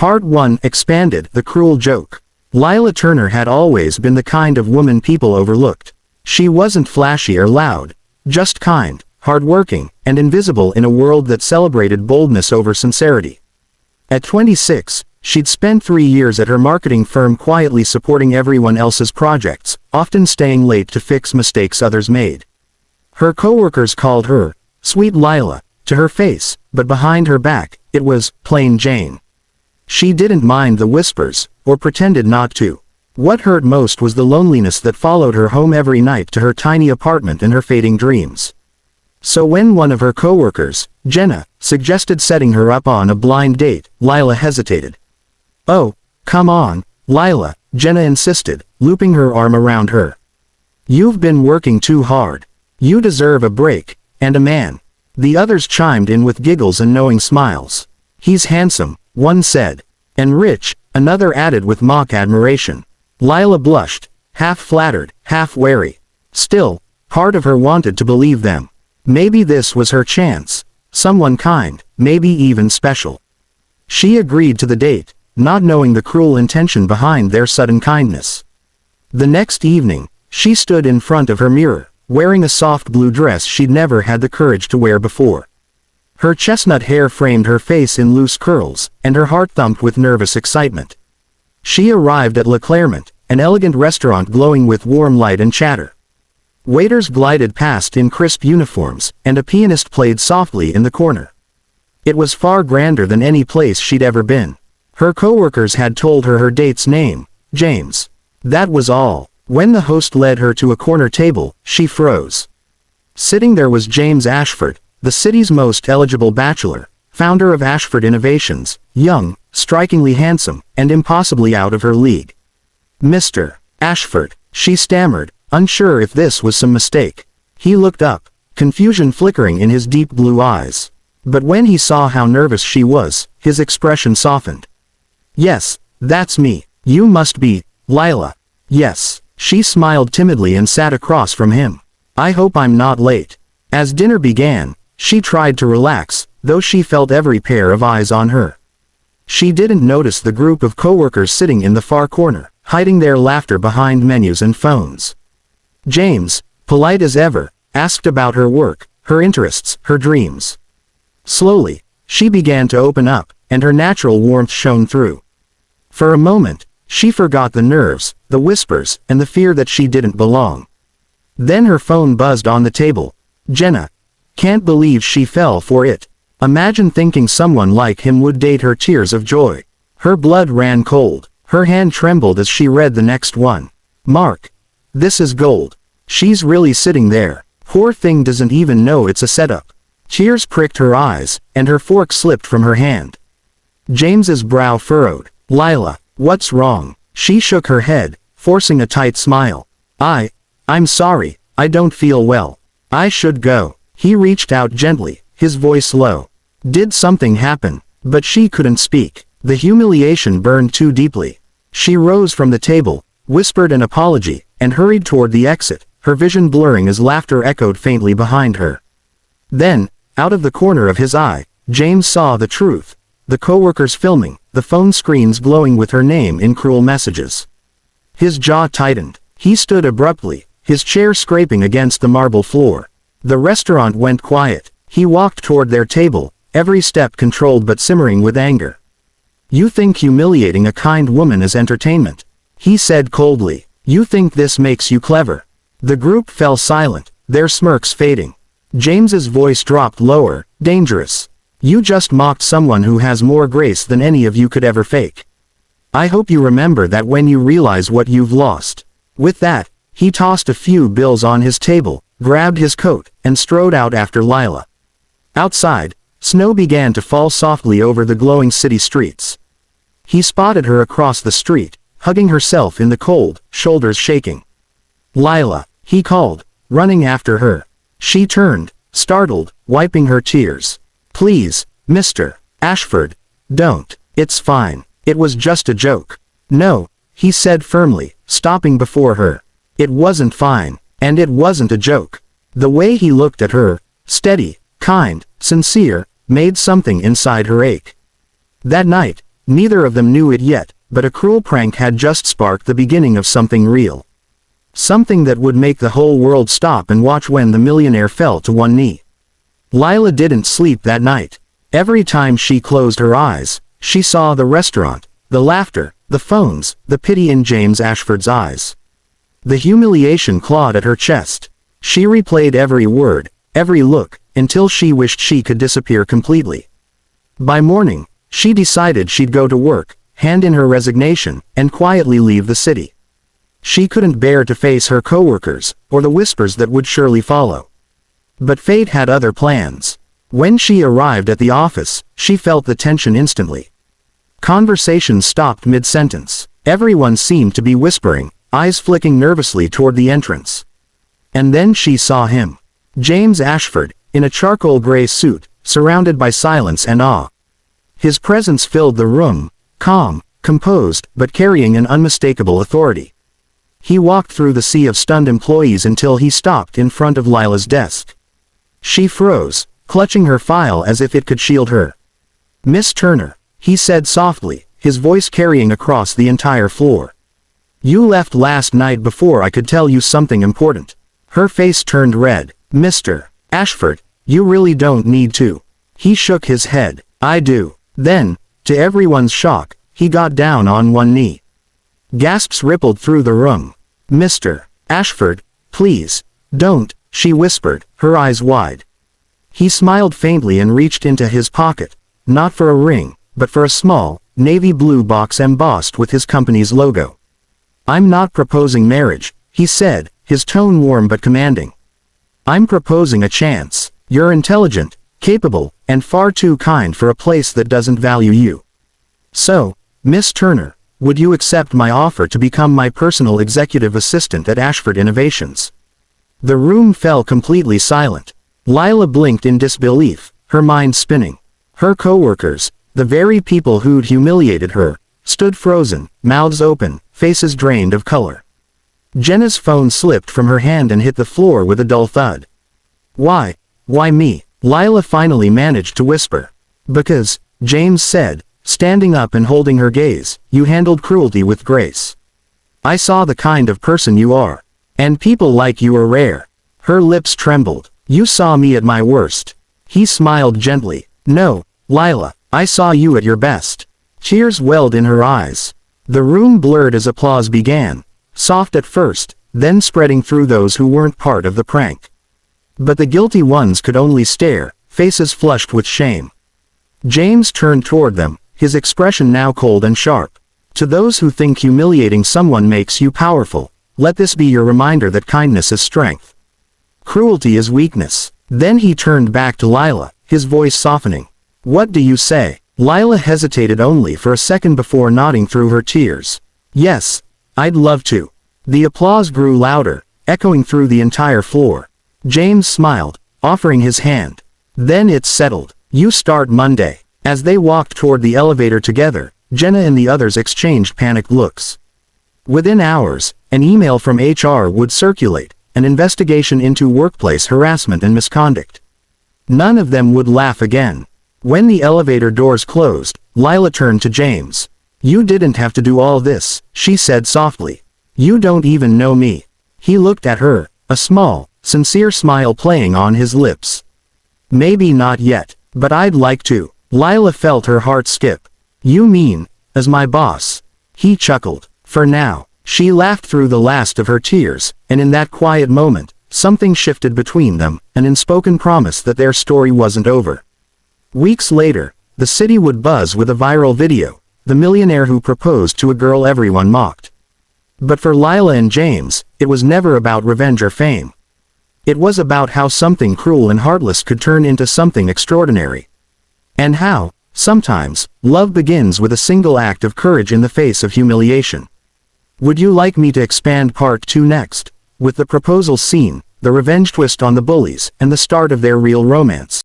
Part 1 expanded, the cruel joke. Lila Turner had always been the kind of woman people overlooked. She wasn't flashy or loud, just kind, hardworking, and invisible in a world that celebrated boldness over sincerity. At 26, she'd spent 3 years at her marketing firm quietly supporting everyone else's projects, often staying late to fix mistakes others made. Her coworkers called her Sweet Lila to her face, but behind her back, it was plain Jane. She didn't mind the whispers, or pretended not to. What hurt most was the loneliness that followed her home every night to her tiny apartment and her fading dreams. So when one of her coworkers, Jenna, suggested setting her up on a blind date, Lila hesitated. "Oh, come on, Lila," Jenna insisted, looping her arm around her. "You've been working too hard. You deserve a break, and a man." The others chimed in with giggles and knowing smiles. "He's handsome," one said. "And rich," another added with mock admiration. Lila blushed, half flattered, half wary. Still, part of her wanted to believe them. Maybe this was her chance. Someone kind, maybe even special. She agreed to the date, not knowing the cruel intention behind their sudden kindness. The next evening, she stood in front of her mirror, wearing a soft blue dress she'd never had the courage to wear before. Her chestnut hair framed her face in loose curls, and her heart thumped with nervous excitement. She arrived at Le Clermont, an elegant restaurant glowing with warm light and chatter. Waiters glided past in crisp uniforms, and a pianist played softly in the corner. It was far grander than any place she'd ever been. Her coworkers had told her date's name, James. That was all. When the host led her to a corner table, she froze. Sitting there was James Ashford, the city's most eligible bachelor, founder of Ashford Innovations, young, strikingly handsome, and impossibly out of her league. "Mr. Ashford," she stammered, unsure if this was some mistake. He looked up, confusion flickering in his deep blue eyes. But when he saw how nervous she was, his expression softened. "Yes, that's me. You must be Lila." "Yes." She smiled timidly and sat across from him. "I hope I'm not late." As dinner began, she tried to relax, though she felt every pair of eyes on her. She didn't notice the group of coworkers sitting in the far corner, hiding their laughter behind menus and phones. James, polite as ever, asked about her work, her interests, her dreams. Slowly, she began to open up, and her natural warmth shone through. For a moment, she forgot the nerves, the whispers, and the fear that she didn't belong. Then her phone buzzed on the table. Jenna. Can't believe she fell for it. Imagine thinking someone like him would date her. Tears of joy. Her blood ran cold. Her hand trembled as she read the next one. "Mark. This is gold. She's really sitting there. Poor thing doesn't even know it's a setup." Tears pricked her eyes, and her fork slipped from her hand. James's brow furrowed. "Lila, what's wrong?" She shook her head, forcing a tight smile. I'm sorry, I don't feel well. I should go." He reached out gently, his voice low. Did something happen? But she couldn't speak. The humiliation burned too deeply. She rose from the table, whispered an apology, and hurried toward the exit, her vision blurring as laughter echoed faintly behind her. Then, out of the corner of his eye, James saw the truth. The coworkers filming, the phone screens glowing with her name in cruel messages. His jaw tightened. He stood abruptly, his chair scraping against the marble floor. The restaurant went quiet. He walked toward their table, every step controlled but simmering with anger. "You think humiliating a kind woman is entertainment," he said coldly. "You think this makes you clever." The group fell silent, their smirks fading. James's voice dropped lower. "Dangerous. You just mocked someone who has more grace than any of you could ever fake. I hope you remember that when you realize what you've lost." With that, he tossed a few bills on his table, grabbed his coat, and strode out after Lila. Outside, snow began to fall softly over the glowing city streets. He spotted her across the street, hugging herself in the cold, shoulders shaking. "Lila," he called, running after her. She turned, startled, wiping her tears. "Please, Mr. Ashford, don't. It's fine. It was just a joke." "No," he said firmly, stopping before her. "It wasn't fine, and it wasn't a joke." The way he looked at her, steady, kind, sincere, made something inside her ache. That night, Neither of them knew it yet, but a cruel prank had just sparked the beginning of something real. Something that would make the whole world stop and watch when the millionaire fell to one knee. Lila didn't sleep that night. Every time she closed her eyes, she saw the restaurant, the laughter, the phones, the pity in James Ashford's eyes. The humiliation clawed at her chest. She replayed every word, every look, until she wished she could disappear completely. By morning, she decided she'd go to work, hand in her resignation, and quietly leave the city. She couldn't bear to face her coworkers, or the whispers that would surely follow. But fate had other plans. When she arrived at the office, she felt the tension instantly. Conversations stopped mid-sentence. Everyone seemed to be whispering, eyes flicking nervously toward the entrance. And then she saw him. James Ashford, in a charcoal gray suit, surrounded by silence and awe. His presence filled the room, calm, composed, but carrying an unmistakable authority. He walked through the sea of stunned employees until he stopped in front of Lila's desk. She froze, clutching her file as if it could shield her. "Miss Turner," he said softly, his voice carrying across the entire floor. "You left last night before I could tell you something important." Her face turned red. "Mr. Ashford, you really don't need to." He shook his head. "I do." Then, to everyone's shock, he got down on one knee. Gasps rippled through the room. "Mr. Ashford, please, don't," she whispered, her eyes wide. He smiled faintly and reached into his pocket, not for a ring, but for a small, navy blue box embossed with his company's logo. "I'm not proposing marriage," he said, his tone warm but commanding. "I'm proposing a chance. You're intelligent, capable, and far too kind for a place that doesn't value you. So, Miss Turner, would you accept my offer to become my personal executive assistant at Ashford Innovations?" The room fell completely silent. Lila blinked in disbelief, her mind spinning. Her coworkers, the very people who'd humiliated her, stood frozen, mouths open, faces drained of color. Jenna's phone slipped from her hand and hit the floor with a dull thud. Why me?" Lila finally managed to whisper. "Because," James said, standing up and holding her gaze, "you handled cruelty with grace. I saw the kind of person you are. And people like you are rare." Her lips trembled. "You saw me at my worst." He smiled gently. "No, Lila, I saw you at your best." Tears welled in her eyes. The room blurred as applause began, soft at first, then spreading through those who weren't part of the prank. But the guilty ones could only stare, faces flushed with shame. James turned toward them, his expression now cold and sharp. "To those who think humiliating someone makes you powerful, let this be your reminder that kindness is strength. Cruelty is weakness." Then he turned back to Lila, his voice softening. "What do you say?" Lila hesitated only for a second before nodding through her tears. "Yes, I'd love to." The applause grew louder, echoing through the entire floor. James smiled, offering his hand. "Then it's settled. You start Monday." As they walked toward the elevator together, Jenna and the others exchanged panicked looks. Within hours, an email from HR would circulate, an investigation into workplace harassment and misconduct. None of them would laugh again. When the elevator doors closed, Lila turned to James. "You didn't have to do all this," she said softly. "You don't even know me." He looked at her, a small, sincere smile playing on his lips. "Maybe not yet, but I'd like to." Lila felt her heart skip. "You mean, as my boss?" He chuckled. "For now." She laughed through the last of her tears, and in that quiet moment, something shifted between them, an unspoken promise that their story wasn't over. Weeks later, the city would buzz with a viral video, the millionaire who proposed to a girl everyone mocked. But for Lila and James, it was never about revenge or fame. It was about how something cruel and heartless could turn into something extraordinary. And how, sometimes, love begins with a single act of courage in the face of humiliation. Would you like me to expand part 2 next? With the proposal scene, the revenge twist on the bullies, and the start of their real romance.